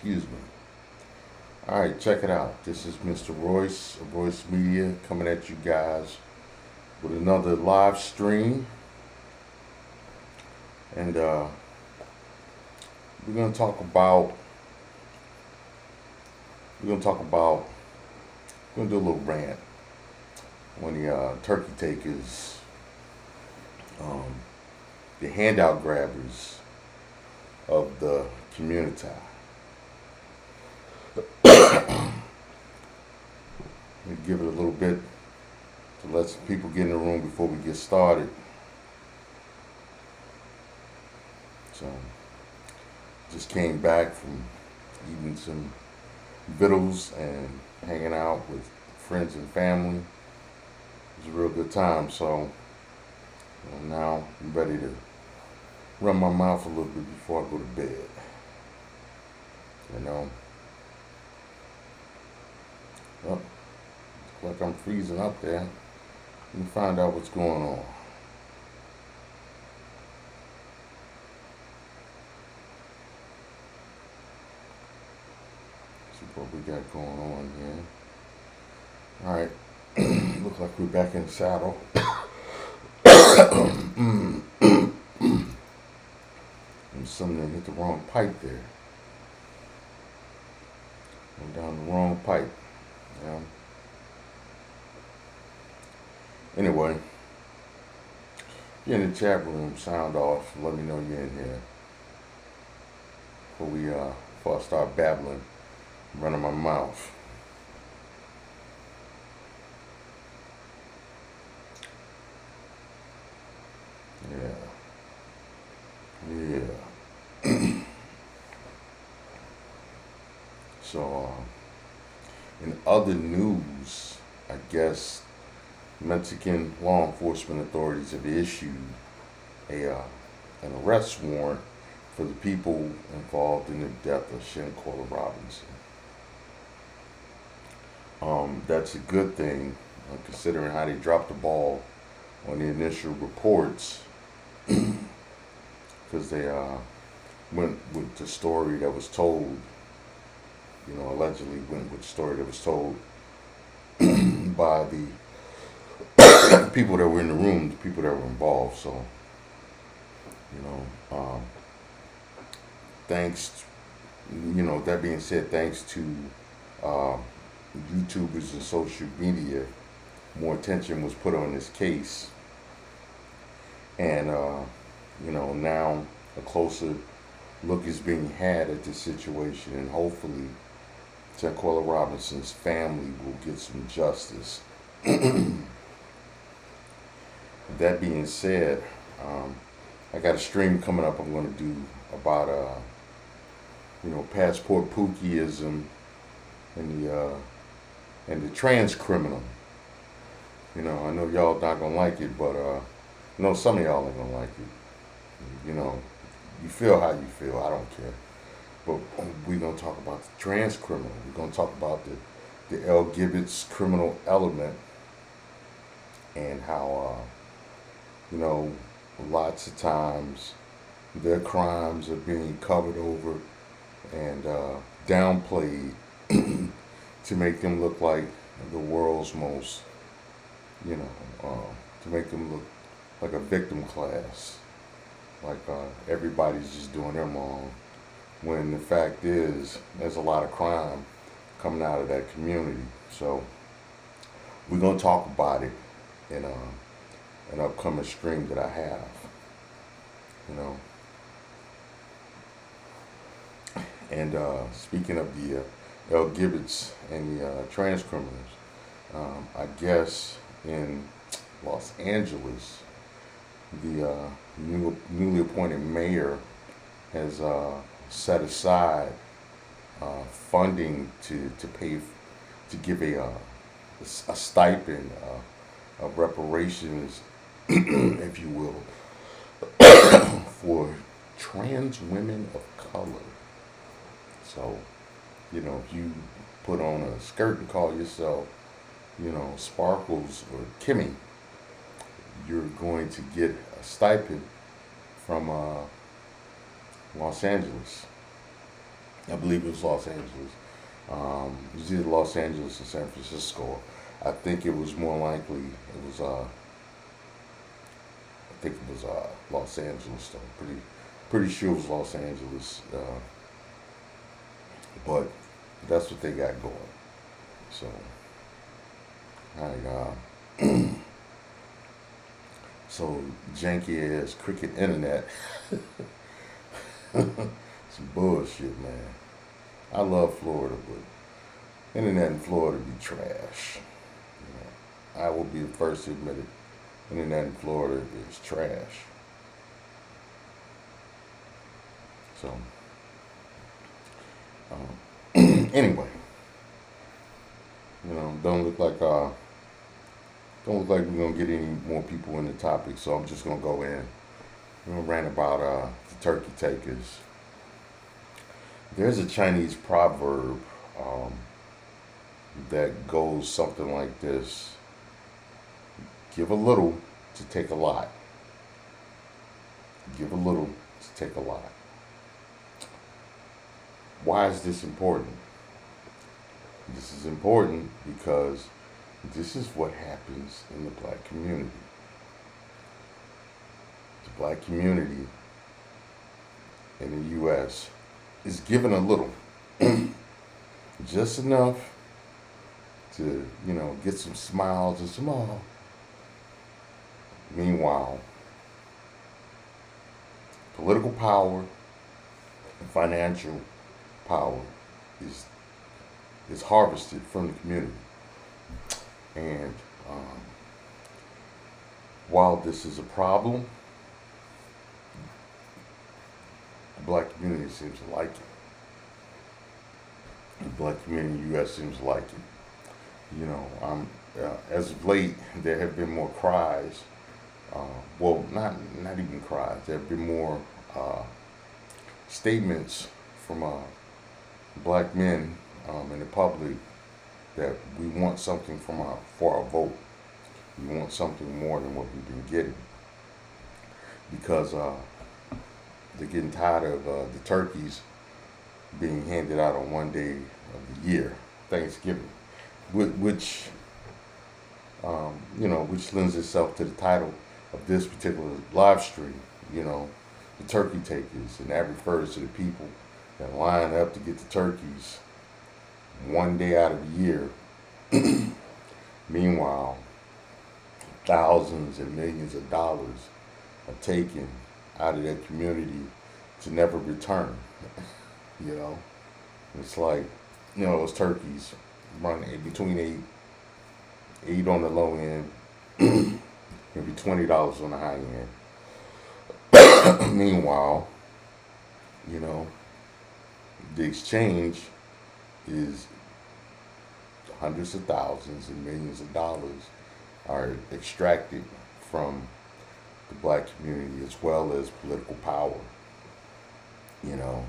Excuse me. Alright, check it out. This is Mr. Royce of Royce Media coming at you guys with another live stream. And we're gonna talk about we're gonna talk about we're gonna do a little rant on the turkey takers, um, the handout grabbers of the community. We give it a little bit to let some people get in the room before we get started. So, just came back from eating some victuals and hanging out with friends and family. It was a real good time. So, now I'm ready to run my mouth a little bit before I go to bed. You know. Well, looks like I'm freezing up there. Let me find out what's going on. See what we got going on here. Alright. Looks like we're back in the saddle. And something hit the wrong pipe there. Went down the wrong pipe. Yeah. Anyway, if you're in the chat room, sound off. Let me know you're in here before I start babbling, running my mouth. Yeah. So, in other news, I guess Mexican law enforcement authorities have issued an arrest warrant for the people involved in the death of Shanquella Robinson. That's a good thing, considering how they dropped the ball on the initial reports, because they went with the story that was told. Allegedly went with the story that was told by the people that were in the room, the people that were involved. So, thanks, that being said, thanks to YouTubers and social media, more attention was put on this case. And, now a closer look is being had at this situation, and hopefully Shanquella Robinson's family will get some justice. That being said, I got a stream coming up I'm going to do about, passport pookieism and the trans criminal. I know y'all not going to like it, but I know some of y'all ain't going to like it. You feel how you feel, I don't care. But we're going to talk about the trans criminal. We're going to talk about the L. Gibbets criminal element, and how, lots of times their crimes are being covered over and downplayed to make them look like the world's most, to make them look like a victim class. Like everybody's just doing them wrong, when the fact is there's a lot of crime coming out of that community. So we're going to talk about it in an upcoming stream that I have. And speaking of the L. Gibbets and the trans criminals, I guess in Los Angeles, the newly appointed mayor has set aside funding to give a stipend of reparations, if you will, for trans women of color. So, if you put on a skirt and call yourself, Sparkles or Kimmy, you're going to get a stipend from Los Angeles. I believe it was Los Angeles. It was either Los Angeles or San Francisco. I think it was more likely it was I think it was Los Angeles though. Pretty sure it was Los Angeles. But that's what they got going. So I so janky ass cricket internet. Some bullshit, man. I love Florida, but internet in Florida be trash. I will be the first to admit it. Internet in Florida is trash. So, anyway, don't look like we're gonna get any more people in the topic. So I'm just gonna go in. I'm gonna rant about the turkey takers. There's a Chinese proverb um, that goes something like this: "Give a little to take a lot. Give a little to take a lot." Why is this important? This is important because this is what happens in the black community. The black community in the U.S. is given a little, just enough to, get some smiles and some all. Meanwhile, political power and financial power is harvested from the community. And while this is a problem, the black community seems to like it. The black community in the U.S. seems to like it. As of late, there have been more cries. Not even cries. There have been more statements from black men in the public that we want something for our vote. We want something more than what we've been getting, because they're getting tired of the turkeys being handed out on one day of the year, Thanksgiving, which which lends itself to the title of this particular live stream. The turkey takers, and that refers to the people that line up to get the turkeys one day out of the year. Meanwhile, thousands and millions of dollars are taken out of that community to never return. It's like, those turkeys run between eight on the low end, maybe $20 on the high end. Meanwhile, the exchange is hundreds of thousands and millions of dollars are extracted from the black community, as well as political power. They'll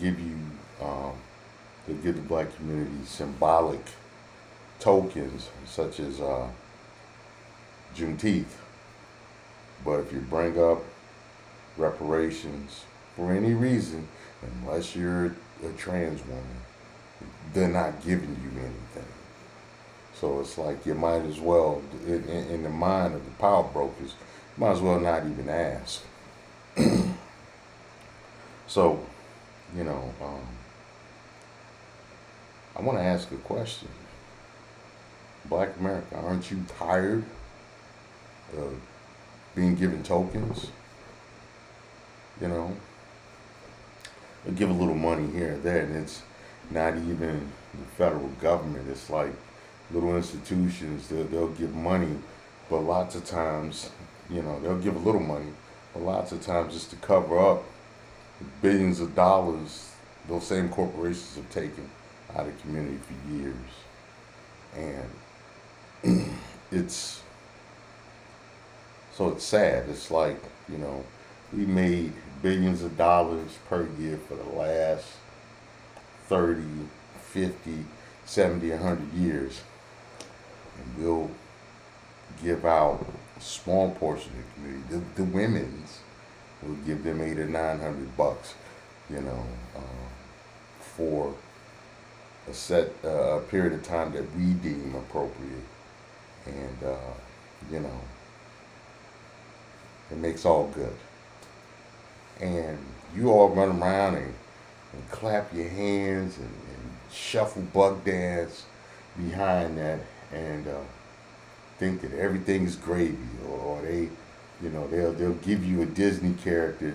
give you, they'll give the black community symbolic tokens such as Juneteenth. But if you bring up reparations for any reason, unless you're a trans woman, they're not giving you anything. So it's like you might as well, in the mind of the power brokers, might as well not even ask. So, I want to ask a question. Black America, aren't you tired of being given tokens? They give a little money here and there, and it's not even the federal government. It's like little institutions. They'll give money, but lots of times, they'll give a little money, but lots of times it's to cover up billions of dollars those same corporations have taken out of the community for years. And it's sad. It's like, we made billions of dollars per year for the last 30, 50, 70, 100 years. And we'll give out a small portion of the community, the women's we'll give them $800 or $900, you know, for a set a period of time that we deem appropriate, and you know, it makes all good. And you all run around and clap your hands and shuffle buck dance behind that, and think that everything is gravy, or they, you know, they'll give you a Disney character,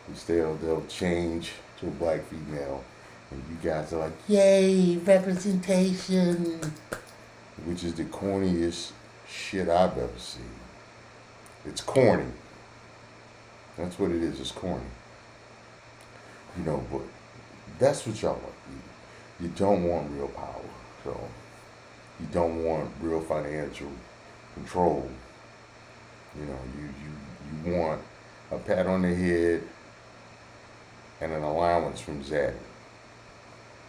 which they'll change to a black female, and you guys are like, yay, representation, which is the corniest shit I've ever seen. It's corny. That's what it is. It's corny. You know, but that's what y'all want. You don't want real power. So you don't want real financial control. You know, you want a pat on the head and an allowance from Zaddy.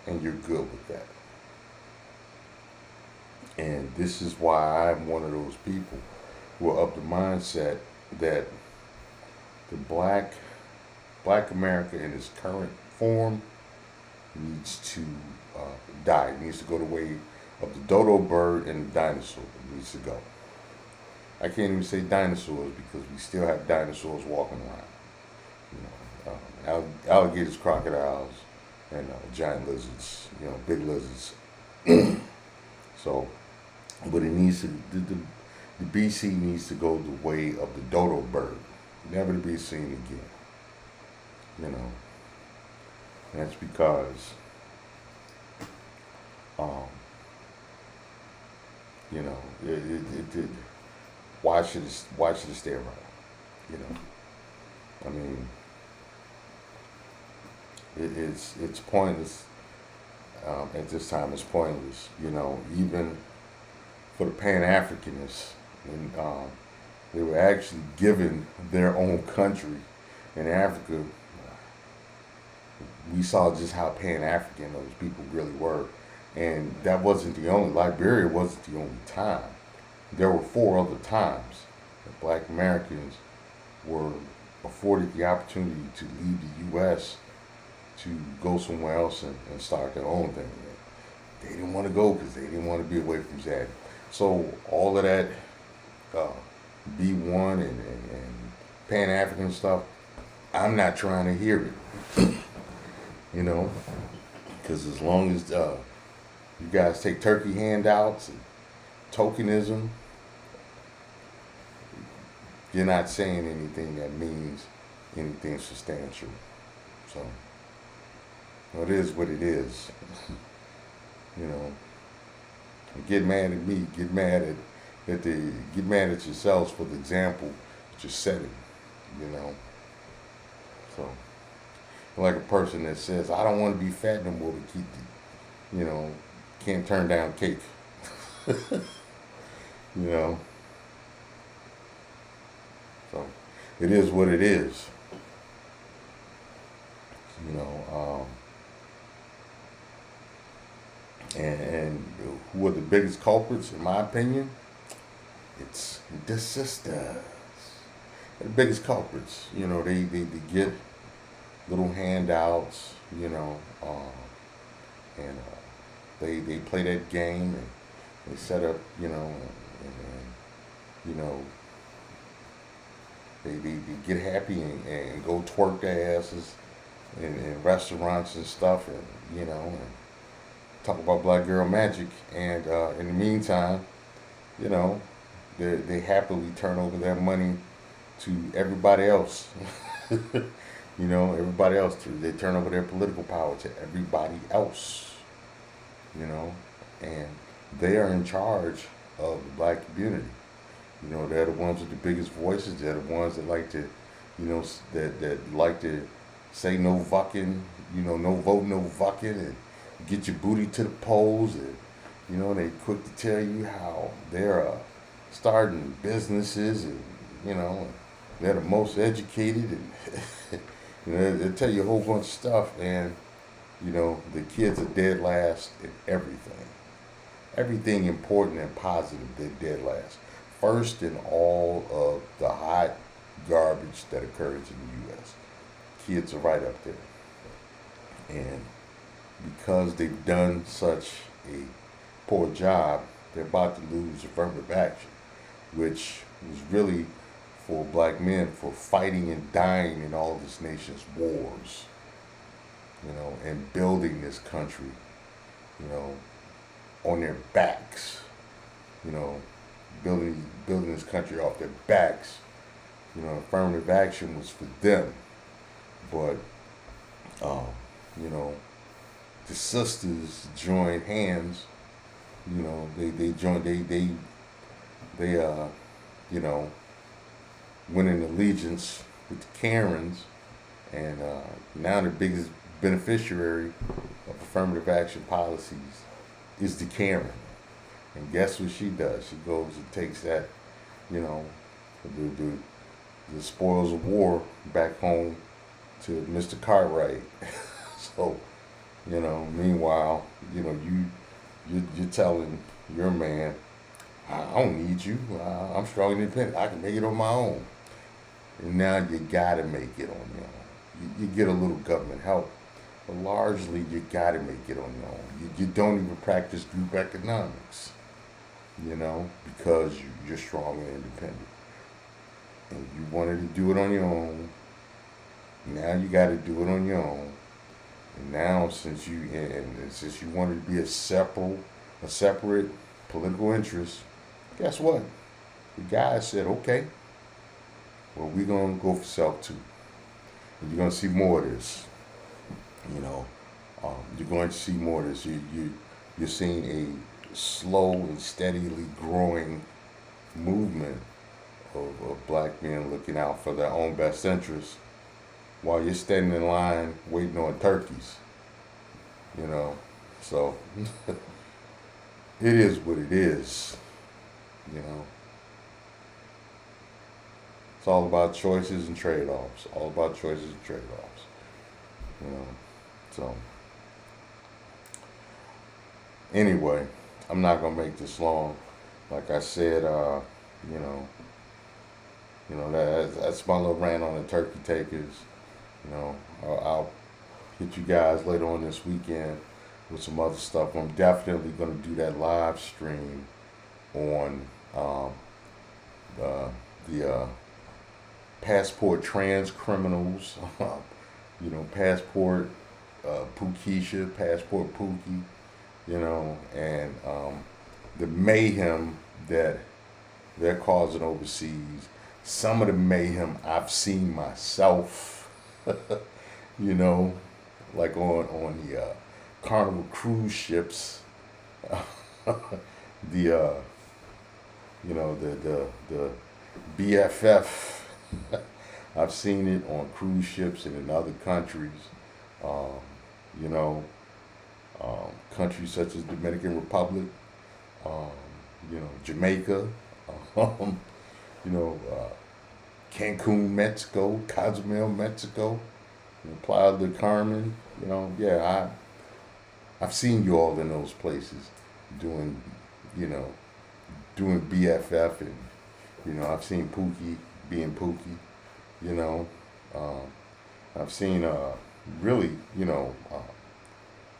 And you're good with that. And this is why I'm one of those people who are of the mindset that the black America in its current form needs to die. It needs to go the way of the dodo bird and the dinosaur. It needs to go. I can't even say dinosaurs because we still have dinosaurs walking around. You know, alligators, crocodiles, and giant lizards. You know, big lizards. So, but it needs to the BC needs to go the way of the dodo bird, never to be seen again. You know, and that's because, you know, why should it stay around? You know, I mean, it's pointless. At this time, it's pointless. You know, even for the Pan-Africanists, and they were actually given their own country in Africa. We saw just how Pan-African those people really were. And that wasn't the only, Liberia wasn't the only time. There were 4 other times that black Americans were afforded the opportunity to leave the U.S. to go somewhere else and start their own thing. They didn't want to go because they didn't want to be away from Zaddy. So all of that B1 and Pan-African stuff, I'm not trying to hear it. You know, because as long as you guys take turkey handouts and tokenism, you're not saying anything that means anything substantial. So, well, it is what it is. You know, get mad at me, get mad at yourselves for the example that you're setting. You know, so. Like a person that says, I don't want to be fat no more to keep the, you know, can't turn down cake. You know. So it is what it is. You know, and who are the biggest culprits, in my opinion? It's the sisters. They're the biggest culprits. You know, they get little handouts, you know, and they play that game, and they set up, you know, and you know, they get happy and go twerk their asses in restaurants and stuff, and you know, and talk about black girl magic, and in the meantime, you know, they happily turn over their money to everybody else. You know, everybody else, they turn over their political power to everybody else, you know, and they are in charge of the black community. You know, they're the ones with the biggest voices. They're the ones that like to, you know, that like to say no fucking, you know, no vote, no fucking, and get your booty to the polls. And, you know, they quick to tell you how they're starting businesses, and, you know, they're the most educated, and you know, they'll tell you a whole bunch of stuff, and, you know, the kids are dead last in everything. Everything important and positive, they're dead last. First in all of the hot garbage that occurs in the U.S. Kids are right up there. And because they've done such a poor job, they're about to lose affirmative action, which was really for black men for fighting and dying in all of this nation's wars, and building this country, you know, on their backs, you know, building this country off their backs. Affirmative action was for them, but um, you know, the sisters joined hands. They joined they went in allegiance with the Karens, and now the biggest beneficiary of affirmative action policies is the Karen. And guess what she does? She goes and takes that, you know, the spoils of war back home to Mr. Cartwright. So, meanwhile, you're telling your man, I don't need you. I'm strong and independent. I can make it on my own. And now you gotta make it on your own. You get a little government help, but largely you gotta make it on your own. You don't even practice group economics, because you're strong and independent. And you wanted to do it on your own. Now you got to do it on your own. And now, since you wanted to be a separate political interest, guess what? The guy said, okay, well, we're gonna go for self too. And you're gonna see more of this. You're going to see more of this. You're seeing a slow and steadily growing movement of black men looking out for their own best interests while you're standing in line waiting on turkeys. So it is what it is. It's all about choices and trade-offs. So anyway, I'm not gonna make this long. Like I said, that's my little rant on the turkey takers. I'll hit you guys later on this weekend with some other stuff. I'm definitely gonna do that live stream on the passport trans criminals. Passport Pookeisha, passport Pookie. And the mayhem that they're causing overseas. Some of the mayhem I've seen myself, like on the Carnival cruise ships, the BFF. I've seen it on cruise ships and in other countries. Countries such as Dominican Republic, Jamaica, Cancun, Mexico, Cozumel, Mexico, Playa del Carmen. I've seen you all in those places doing BFF, and I've seen Pookie being Pookie. I've seen really,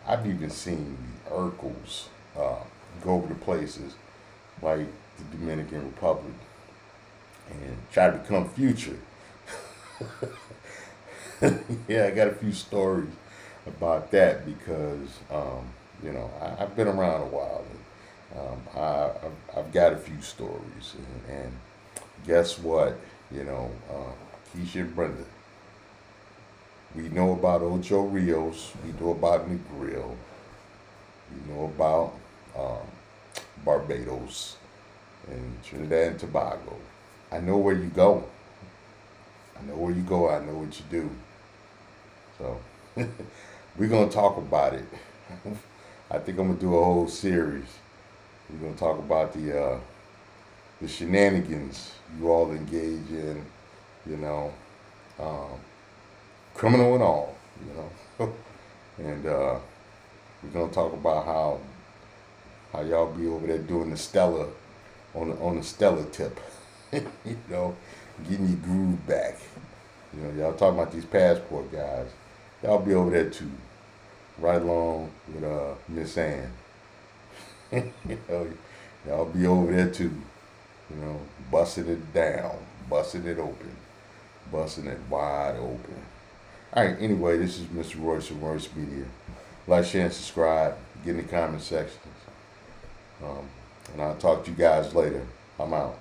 I've even seen the Urkels go over to places like the Dominican Republic and try to become Future. Yeah, I got a few stories about that because, I've been around a while. And, I've got a few stories. And guess what? Keisha and Brenda. We know about Ocho Rios. We know about Negril. We know about Barbados and Trinidad and Tobago. I know where you go. I know what you do. So we're going to talk about it. I think I'm going to do a whole series. We're going to talk about the shenanigans you all engage in, criminal and all, and we're gonna talk about how y'all be over there doing the Stella on the Stella tip, getting your groove back. You know, y'all talking about these passport guys. Y'all be over there too, right along with Miss Ann. You know, y'all be over there too. You know, busting it down, busting it open, busting it wide open. All right. Anyway, this is Mr. Royce from Royce Media. Like, share, and subscribe. Get in the comment sections. And I'll talk to you guys later. I'm out.